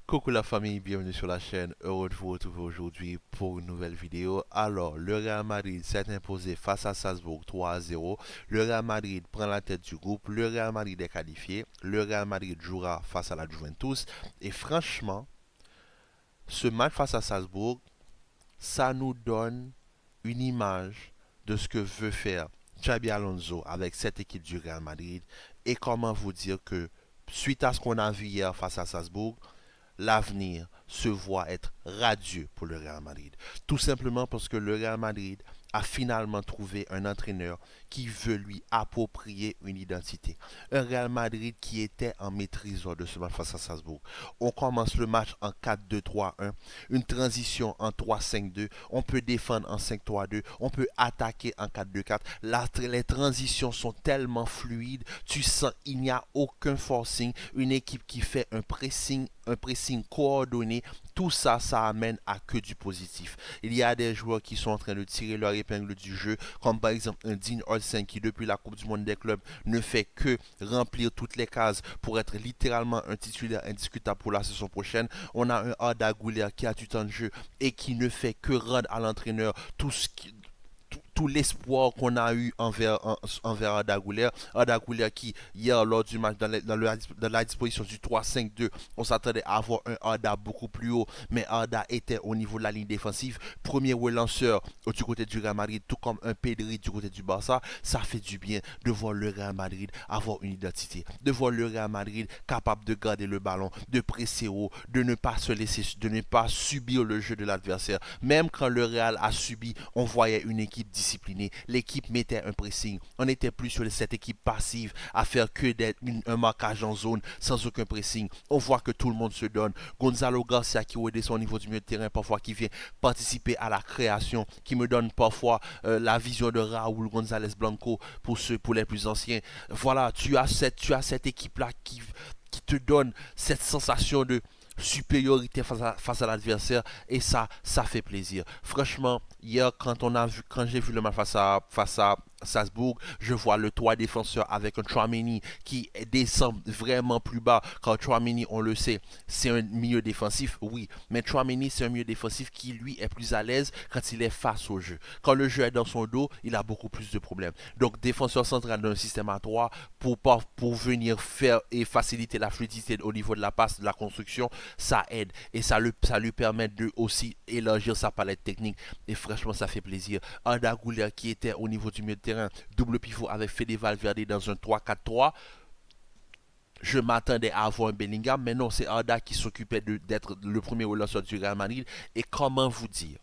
Coucou la famille, bienvenue sur la chaîne. Heureux de vous retrouver aujourd'hui pour une nouvelle vidéo. Alors, le Real Madrid s'est imposé face à Salzbourg 3-0. Le Real Madrid prend la tête du groupe. Le Real Madrid est qualifié. Le Real Madrid jouera face à la Juventus. Et franchement, ce match face à Salzbourg, ça nous donne une image de ce que veut faire Xabi Alonso avec cette équipe du Real Madrid. Et comment vous dire que suite à ce qu'on a vu hier face à Salzbourg, l'avenir se voit être radieux pour le Real Madrid. Tout simplement parce que le Real Madrid a finalement trouvé un entraîneur qui veut lui approprier une identité. Un Real Madrid qui était en maîtrise lors de ce match face à Salzbourg. On commence le match en 4-2-3-1, une transition en 3-5-2, on peut défendre en 5-3-2, on peut attaquer en 4-2-4. Les transitions sont tellement fluides, tu sens il n'y a aucun forcing, une équipe qui fait un pressing coordonné, tout ça, ça amène à que du positif. Il y a des joueurs qui sont en train de tirer leur épingle du jeu, comme par exemple un Dean Olsen qui, depuis la Coupe du Monde des clubs, ne fait que remplir toutes les cases pour être littéralement un titulaire indiscutable pour la saison prochaine. On a un Arda Güler qui a du temps de jeu et qui ne fait que rendre à l'entraîneur tout l'espoir qu'on a eu envers Arda Güler. Arda Güler qui, hier, lors du match, dans la disposition du 3-5-2, on s'attendait à avoir un Arda beaucoup plus haut, mais Arda était au niveau de la ligne défensive. Premier relanceur du côté du Real Madrid, tout comme un Pedri du côté du Barça. Ça fait du bien de voir le Real Madrid avoir une identité, de voir le Real Madrid capable de garder le ballon, de presser haut, de ne pas se laisser, de ne pas subir le jeu de l'adversaire. Même quand le Real a subi, on voyait une équipe disciplinée. L'équipe mettait un pressing. On n'était plus sur cette équipe passive à faire que un marquage en zone sans aucun pressing. On voit que tout le monde se donne. Gonzalo Garcia qui redescend au niveau du milieu de terrain, parfois qui vient participer à la création, qui me donne parfois la vision de Raúl González Blanco pour les plus anciens. Voilà, tu as cette équipe-là qui te donne cette sensation de supériorité face à l'adversaire et ça fait plaisir. Franchement, hier quand j'ai vu le match face à Salzbourg, je vois le 3 défenseur avec un Chouameni qui descend vraiment plus bas. Quand Chouameni, on le sait, c'est un milieu défensif, oui, mais Chouameni c'est un milieu défensif qui lui est plus à l'aise quand il est face au jeu. Quand le jeu est dans son dos, il a beaucoup plus de problèmes. Donc défenseur central d'un système à 3 pour venir faire et faciliter la fluidité au niveau de la passe, de la construction, ça aide et ça lui permet de aussi élargir sa palette technique et franchement ça fait plaisir. Arda Güler qui était au niveau du milieu de terrain, double pivot avec Fede Valverde dans un 3-4-3. Je m'attendais à avoir un Bellingham, mais non, c'est Arda qui s'occupait d'être le premier relanceur du Real Madrid. Et comment vous dire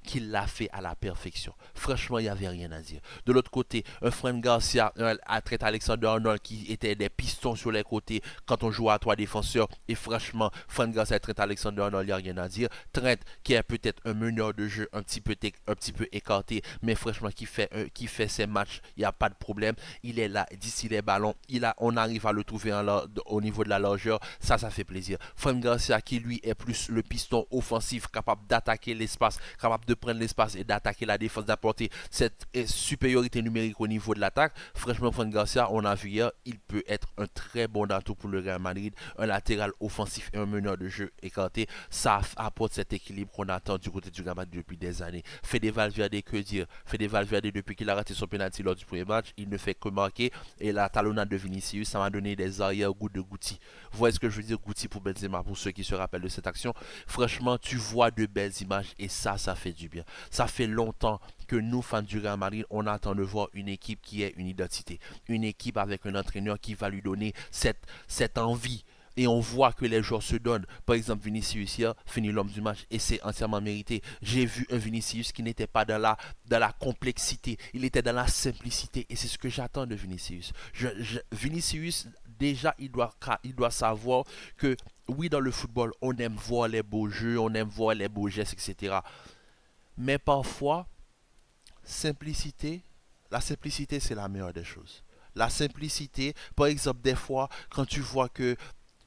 qu'il l'a fait à la perfection. Franchement, il n'y avait rien à dire. De l'autre côté, un Fran Garcia, un Trent Alexander-Arnold qui étaient des pistons sur les côtés quand on jouait à trois défenseurs. Et franchement, Fran Garcia et Trent Alexander-Arnold, il n'y a rien à dire. Trent, qui est peut-être un meneur de jeu un petit peu écarté, mais franchement, qui fait ses matchs, il n'y a pas de problème. Il est là, d'ici les ballons, on arrive à le trouver au niveau de la largeur. Ça fait plaisir. Fran Garcia, qui lui est plus le piston offensif, capable d'attaquer l'espace, capable de prendre l'espace et d'attaquer la défense, d'apporter cette supériorité numérique au niveau de l'attaque. Franchement, Fran Garcia, on a vu hier, il peut être un très bon atout pour le Real Madrid, un latéral offensif et un meneur de jeu écarté. Ça apporte cet équilibre qu'on attend du côté du Real Madrid depuis des années. Fede Valverde, que dire? Fede Valverde, depuis qu'il a raté son penalty lors du premier match, il ne fait que marquer. Et la talonnade de Vinicius, ça m'a donné des arrière-goûts de Guti. Vous voyez ce que je veux dire? Guti pour Benzema, pour ceux qui se rappellent de cette action. Franchement, tu vois de belles images et ça fait du bien. Ça fait longtemps que nous, fans du Real Madrid, on attend de voir une équipe qui ait une identité. Une équipe avec un entraîneur qui va lui donner cette envie. Et on voit que les joueurs se donnent. Par exemple, Vinicius hier finit l'homme du match et c'est entièrement mérité. J'ai vu un Vinicius qui n'était pas dans la complexité, il était dans la simplicité et c'est ce que j'attends de Vinicius. Vinicius, déjà, il doit savoir que oui, dans le football, on aime voir les beaux jeux, on aime voir les beaux gestes, etc. Mais parfois, simplicité, la simplicité, c'est la meilleure des choses. La simplicité, par exemple, des fois, quand tu vois que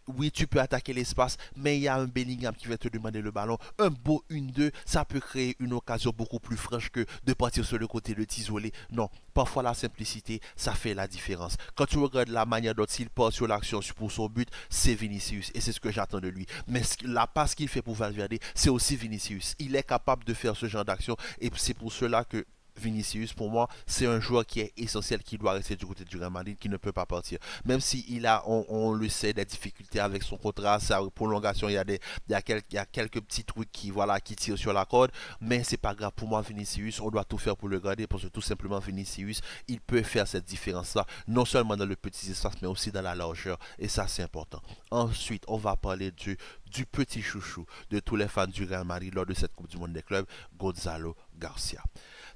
Oui, tu peux attaquer l'espace, mais il y a un Bellingham qui va te demander le ballon. Un beau 1-2, ça peut créer une occasion beaucoup plus franche que de partir sur le côté, de t'isoler. Non, parfois la simplicité, ça fait la différence. Quand tu regardes la manière dont il part sur l'action pour son but, c'est Vinicius. Et c'est ce que j'attends de lui. Mais la passe qu'il fait pour Valverde, c'est aussi Vinicius. Il est capable de faire ce genre d'action. Et c'est pour cela que Vinicius, pour moi, c'est un joueur qui est essentiel, qui doit rester du côté du Real Madrid, qui ne peut pas partir. Même si on le sait, des difficultés avec son contrat, sa prolongation, il y a quelques petits trucs qui tirent sur la corde, mais c'est pas grave. Pour moi, Vinicius, on doit tout faire pour le garder, parce que tout simplement, Vinicius, il peut faire cette différence-là, non seulement dans le petit espace, mais aussi dans la largeur, et ça, c'est important. Ensuite, on va parler du petit chouchou de tous les fans du Real Madrid lors de cette Coupe du Monde des clubs, Gonzalo Garcia.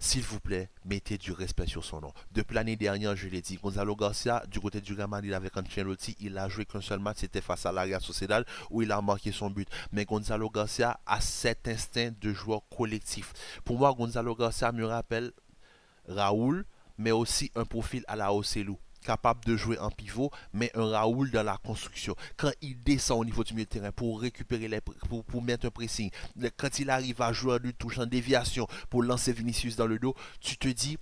S'il vous plaît, mettez du respect sur son nom. Depuis l'année dernière, je l'ai dit, Gonzalo Garcia, du côté du Real Madrid avec Ancelotti, il a joué qu'un seul match, c'était face à la Real Sociedad, où il a marqué son but. Mais Gonzalo Garcia a cet instinct de joueur collectif. Pour moi, Gonzalo Garcia me rappelle Raoul, mais aussi un profil à la Ocelou, capable de jouer en pivot, mais un Raoul dans la construction. Quand il descend au niveau du milieu de terrain pour récupérer pour mettre un pressing, quand il arrive à jouer du touche en déviation pour lancer Vinicius dans le dos, tu te dis,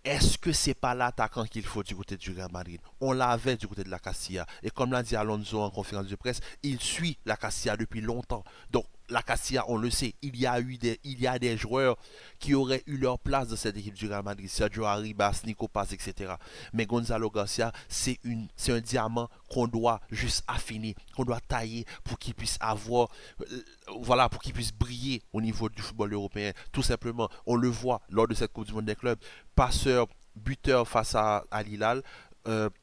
est-ce que c'est pas l'attaquant qu'il faut du côté du Real Madrid? On l'avait du côté de la Castilla. Et comme l'a dit Alonso en conférence de presse, il suit la Castilla depuis longtemps. Donc la Castilla, on le sait, il y a des joueurs qui auraient eu leur place dans cette équipe du Real Madrid. Sergio Arribas, Nico Paz, etc. Mais Gonzalo Garcia, c'est un diamant qu'on doit juste affiner, qu'on doit tailler pour qu'il puisse avoir, voilà, pour qu'il puisse briller au niveau du football européen. Tout simplement, on le voit lors de cette Coupe du Monde des clubs, passeur, buteur face à Lilal,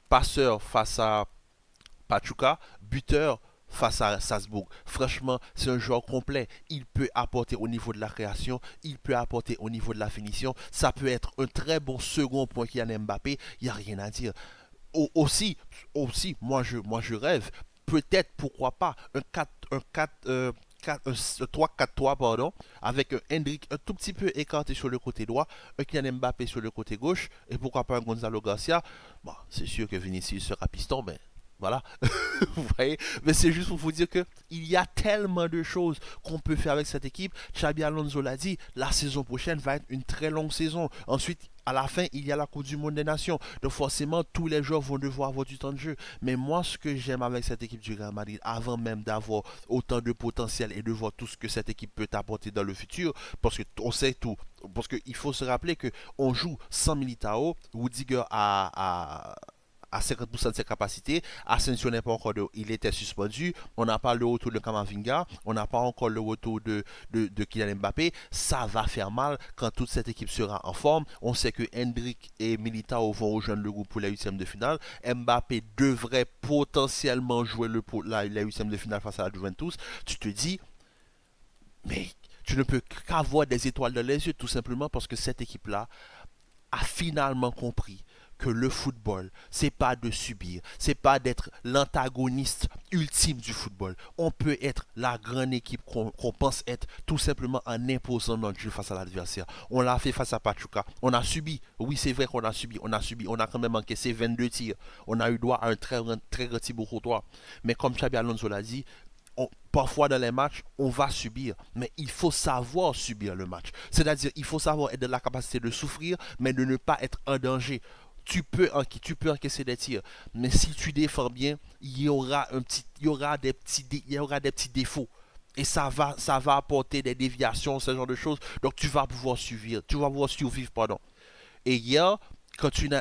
passeur face à Pachuca, buteur face à Salzbourg. Franchement, c'est un joueur complet. Il peut apporter au niveau de la création, il peut apporter au niveau de la finition. Ça peut être un très bon second point Kylian Mbappé. Il n'y a rien à dire. Aussi, moi je rêve. Peut-être, pourquoi pas, un 4 un 3-4-3, pardon, avec un Hendrick un tout petit peu écarté sur le côté droit, un Kylian Mbappé sur le côté gauche, et pourquoi pas un Gonzalo Garcia. Bon, c'est sûr que Vinicius sera piston, mais voilà. Vous voyez? Mais c'est juste pour vous dire que il y a tellement de choses qu'on peut faire avec cette équipe. Xabi Alonso l'a dit, la saison prochaine va être une très longue saison. Ensuite, à la fin, il y a la Coupe du Monde des Nations. Donc forcément, tous les joueurs vont devoir avoir du temps de jeu. Mais moi, ce que j'aime avec cette équipe du Real Madrid, avant même d'avoir autant de potentiel et de voir tout ce que cette équipe peut apporter dans le futur, parce que on sait tout. Parce qu'il faut se rappeler que on joue sans Militao, Rudiger à 50% de ses capacités. Asensio n'est pas encore il était suspendu. On n'a pas le retour de Kamavinga. On n'a pas encore le retour de Kylian Mbappé. Ça va faire mal quand toute cette équipe sera en forme. On sait que Hendrick et Militao vont rejoindre le groupe pour la huitième de finale. Mbappé devrait potentiellement jouer la huitième de finale face à la Juventus. Tu te dis, mais tu ne peux qu'avoir des étoiles dans les yeux, tout simplement parce que cette équipe-là a finalement compris que le football, c'est pas de subir, c'est pas d'être l'antagoniste ultime du football. On peut être la grande équipe qu'on pense être tout simplement en imposant notre jeu face à l'adversaire. On l'a fait face à Pachuca. On a subi. Oui, c'est vrai qu'on a subi. On a subi. On a quand même encaissé 22 tirs. On a eu droit à un très grand tir courtois. Mais comme Xabi Alonso l'a dit, parfois dans les matchs, on va subir, mais il faut savoir subir le match. C'est-à-dire, il faut savoir être de la capacité de souffrir, mais de ne pas être en danger. Tu peux encaisser des tirs, mais si tu défends bien, il y aura des petits défauts. Et ça va apporter des déviations, ce genre de choses. Donc tu vas pouvoir survivre, pardon. Et hier, quand tu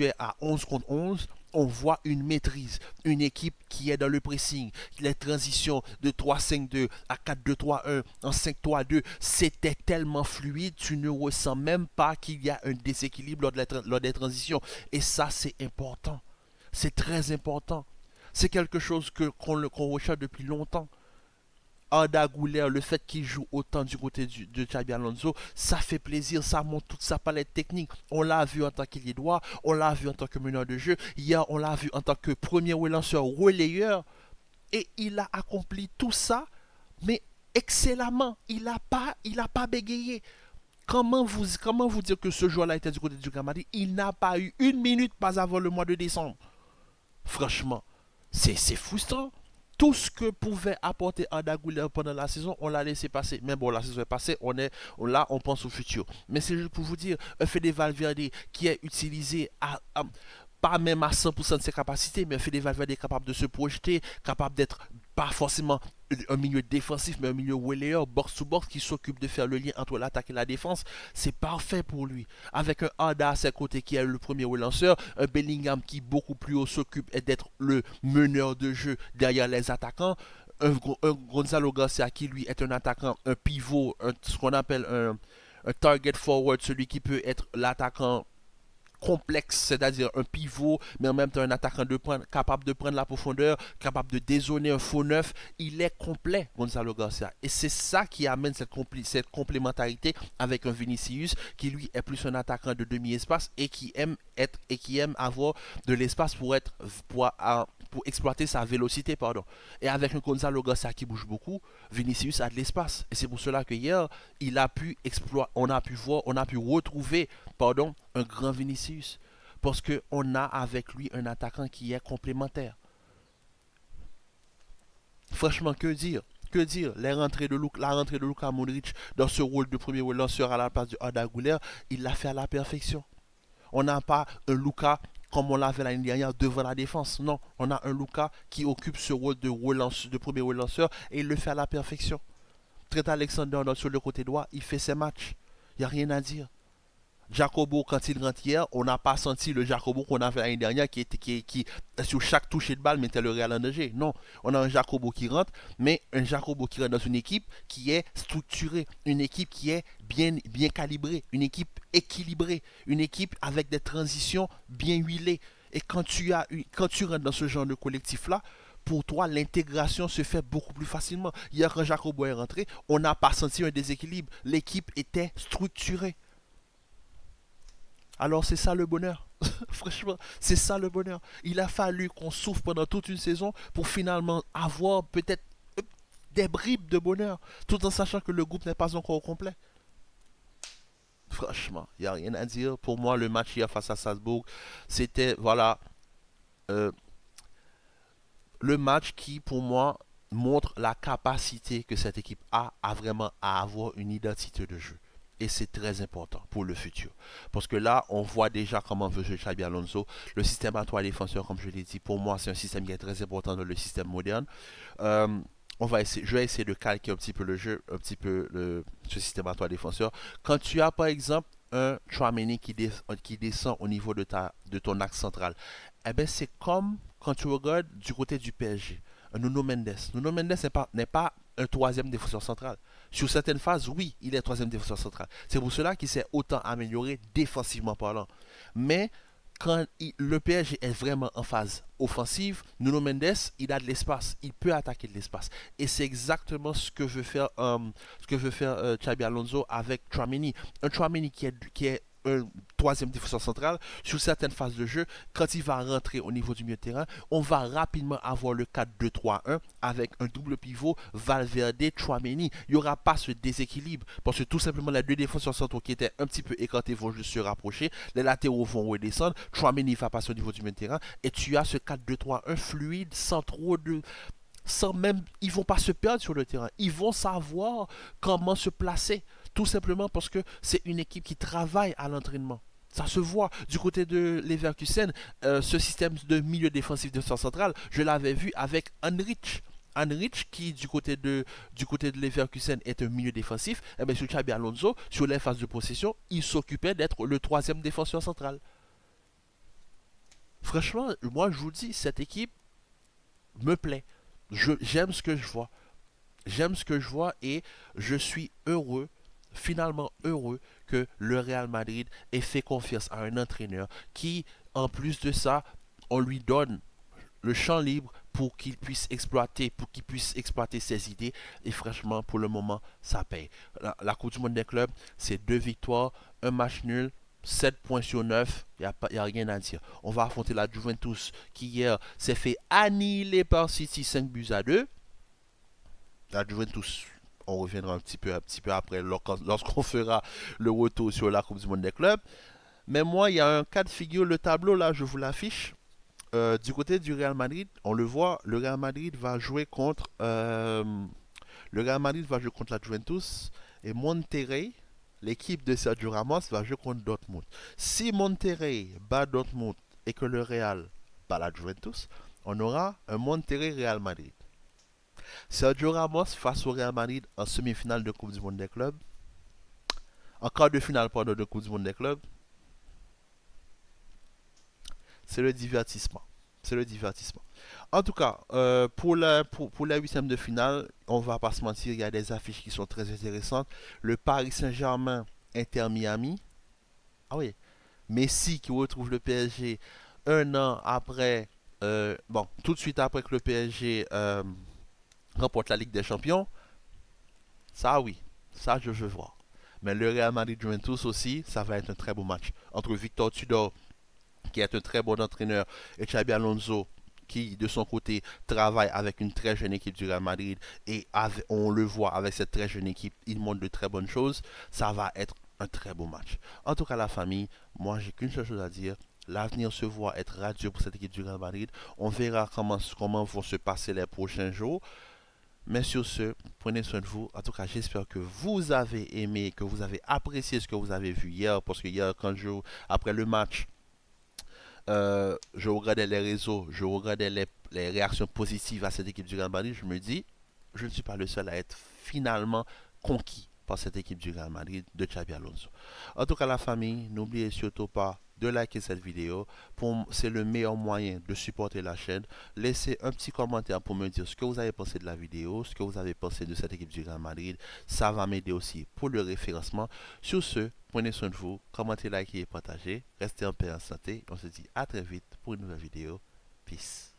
es à 11 contre 11, on voit une maîtrise, une équipe qui est dans le pressing, les transitions de 3-5-2 à 4-2-3-1, en 5-3-2, c'était tellement fluide, tu ne ressens même pas qu'il y a un déséquilibre lors des transitions. Et ça, c'est important. C'est très important. C'est quelque chose qu'on recherche depuis longtemps. Arda Güler, le fait qu'il joue autant du côté de Xabi Alonso, ça fait plaisir, ça montre toute sa palette technique. On l'a vu en tant qu'ailier droit, on l'a vu en tant que meneur de jeu, hier on l'a vu en tant que premier relanceur relayeur, et il a accompli tout ça, mais excellemment. Il a pas bégayé. Comment vous dire que ce joueur-là était du côté du Gamadi? Il n'a pas eu une minute pas avant le mois de décembre. Franchement, c'est frustrant. tout ce que pouvait apporter Arda Güler pendant la saison, on l'a laissé passer. Mais bon, la saison est passée, là, on pense au futur. Mais c'est juste pour vous dire, un Fede Valverde qui est utilisé pas même à 100% de ses capacités, mais un Fede Valverde est capable de se projeter, capable d'être pas forcément un milieu défensif, mais un milieu relayeur, box to box, qui s'occupe de faire le lien entre l'attaque et la défense. C'est parfait pour lui. Avec un Arda à ses côtés qui est le premier relanceur, un Bellingham qui beaucoup plus haut s'occupe d'être le meneur de jeu derrière les attaquants, un Gonzalo Garcia qui lui est un attaquant, un pivot, ce qu'on appelle un target forward, celui qui peut être l'attaquant complexe, c'est-à-dire un pivot, mais en même temps un attaquant capable de prendre la profondeur, capable de dézoner un faux neuf. Il est complet, Gonzalo Garcia. Et c'est ça qui amène cette complémentarité avec un Vinicius qui lui est plus un attaquant de demi-espace et qui aime avoir de l'espace pour exploiter sa vélocité, pardon. Et avec un Gonzalo Garcia qui bouge beaucoup, Vinicius a de l'espace. Et c'est pour cela que hier, on a pu retrouver, pardon, un grand Vinicius. Parce qu'on a avec lui un attaquant qui est complémentaire. Franchement, que dire? Que dire? La rentrée de Luka Modric dans ce rôle de premier lanceur à la place de Arda Güler, il l'a fait à la perfection. On n'a pas un Luka comme on l'avait l'année dernière devant la défense. Non, on a un Luka qui occupe ce rôle de premier relanceur et il le fait à la perfection. Trent Alexander sur le côté droit, il fait ses matchs. Il n'y a rien à dire. Jacobo, quand il rentre hier, on n'a pas senti le Jacobo qu'on avait l'année dernière qui sur chaque toucher de balle, mettait le Real en danger. Non, on a un Jacobo qui rentre, mais un Jacobo qui rentre dans une équipe qui est structurée, une équipe qui est bien calibrée, une équipe équilibrée, une équipe avec des transitions bien huilées. Et quand tu rentres dans ce genre de collectif-là, pour toi, l'intégration se fait beaucoup plus facilement. Hier, quand Jacobo est rentré, on n'a pas senti un déséquilibre. L'équipe était structurée. Alors c'est ça le bonheur. Franchement, c'est ça le bonheur. Il a fallu qu'on souffre pendant toute une saison pour finalement avoir peut-être des bribes de bonheur, tout en sachant que le groupe n'est pas encore au complet. Franchement, il n'y a rien à dire. Pour moi, le match hier face à Salzbourg, c'était, voilà, euh, le match qui, pour moi, montre la capacité que cette équipe a à vraiment à avoir une identité de jeu. Et c'est très important pour le futur. Parce que là, on voit déjà comment veut jouer Xabi Alonso. Le système à trois défenseurs, comme je l'ai dit, pour moi, c'est un système qui est très important dans le système moderne. Euh, je vais essayer de calquer un petit peu le jeu, un petit peu ce système à trois défenseurs. Quand tu as, par exemple, un Tchouaméni qui descend au niveau de ton axe central, eh ben c'est comme quand tu regardes du côté du PSG, un Nuno Mendes. Nuno Mendes n'est pas un troisième défenseur central. Sur certaines phases, oui, il est troisième défenseur central. C'est pour cela qu'il s'est autant amélioré défensivement parlant. Mais quand le PSG est vraiment en phase offensive, Nuno Mendes, il a de l'espace, il peut attaquer de l'espace. Et c'est exactement ce que veut faire Xabi Alonso avec Tchouaméni. Un Tchouaméni qui est un troisième défenseur central, sur certaines phases de jeu, quand il va rentrer au niveau du milieu de terrain, on va rapidement avoir le 4-2-3-1 avec un double pivot Valverde, Tchouaméni. Il n'y aura pas ce déséquilibre parce que tout simplement les deux défenseurs centraux qui étaient un petit peu écartés vont juste se rapprocher, les latéraux vont redescendre, Tchouaméni va passer au niveau du milieu de terrain et tu as ce 4-2-3-1 fluide sans trop de sans même, ils vont pas se perdre sur le terrain. Ils vont savoir comment se placer. Tout simplement parce que c'est une équipe qui travaille à l'entraînement. Ça se voit du côté de Leverkusen, ce système de milieu défensif de centre central, je l'avais vu avec Henrich. Henrich qui du côté de Leverkusen est un milieu défensif, et bien sur Xabi Alonso, sur les phases de possession, il s'occupait d'être le troisième défenseur central. Franchement, moi je vous dis, cette équipe me plaît. J'aime ce que je vois. J'aime ce que je vois et je suis heureux, finalement heureux, que le Real Madrid ait fait confiance à un entraîneur qui, en plus de ça, on lui donne le champ libre pour qu'il puisse exploiter ses idées. Et franchement, pour le moment, ça paye. La Coupe du Monde des clubs, c'est 2 victoires, un match nul. 7 points sur 9, il n'y a rien à dire. On va affronter la Juventus qui hier s'est fait annihiler par City 5 buts à 2. La Juventus, on reviendra un petit peu après lorsqu'on fera le retour sur la Coupe du Monde des clubs. Mais moi, il y a un cas de figure, le tableau là, je vous l'affiche. Du côté du Real Madrid, on le voit, le Real Madrid va jouer contre le Real Madrid va jouer contre la Juventus et Monterrey, l'équipe de Sergio Ramos, va jouer contre Dortmund. Si Monterrey bat Dortmund et que le Real bat la Juventus, on aura un Monterrey-Real Madrid. Sergio Ramos face au Real Madrid en semi-finale de Coupe du Monde des clubs, en quart de finale pardon, de Coupe du Monde des clubs, c'est le divertissement. C'est le divertissement. En tout cas, pour la huitième de finale, on va pas se mentir, il y a des affiches qui sont très intéressantes. Le Paris Saint-Germain Inter Miami. Ah oui, Messi qui retrouve le PSG un an après, bon, tout de suite après que le PSG remporte la Ligue des Champions. Ça oui, ça je veux voir. Mais le Real Madrid Juventus aussi, ça va être un très beau match. Entre Victor Tudor, qui est un très bon entraîneur, et Xabi Alonso, qui de son côté travaille avec une très jeune équipe du Real Madrid, et on le voit avec cette très jeune équipe, il montre de très bonnes choses, ça va être un très beau match. En tout cas la famille, moi j'ai qu'une seule chose à dire, l'avenir se voit être radieux pour cette équipe du Real Madrid. On verra comment vont se passer les prochains jours. Mais sur ce, prenez soin de vous. En tout cas, j'espère que vous avez aimé, que vous avez apprécié ce que vous avez vu hier. Parce que hier, après le match, je regardais les réseaux, je regardais les réactions positives à cette équipe du Real Madrid. Je me dis, je ne suis pas le seul à être finalement conquis par cette équipe du Real Madrid de Xabi Alonso. En tout cas, la famille, n'oubliez surtout pas de liker cette vidéo. C'est le meilleur moyen de supporter la chaîne. Laissez un petit commentaire pour me dire ce que vous avez pensé de la vidéo, ce que vous avez pensé de cette équipe du Real Madrid. Ça va m'aider aussi pour le référencement. Sur ce, prenez soin de vous, commentez, likez et partagez. Restez en paix et en santé. On se dit à très vite pour une nouvelle vidéo. Peace.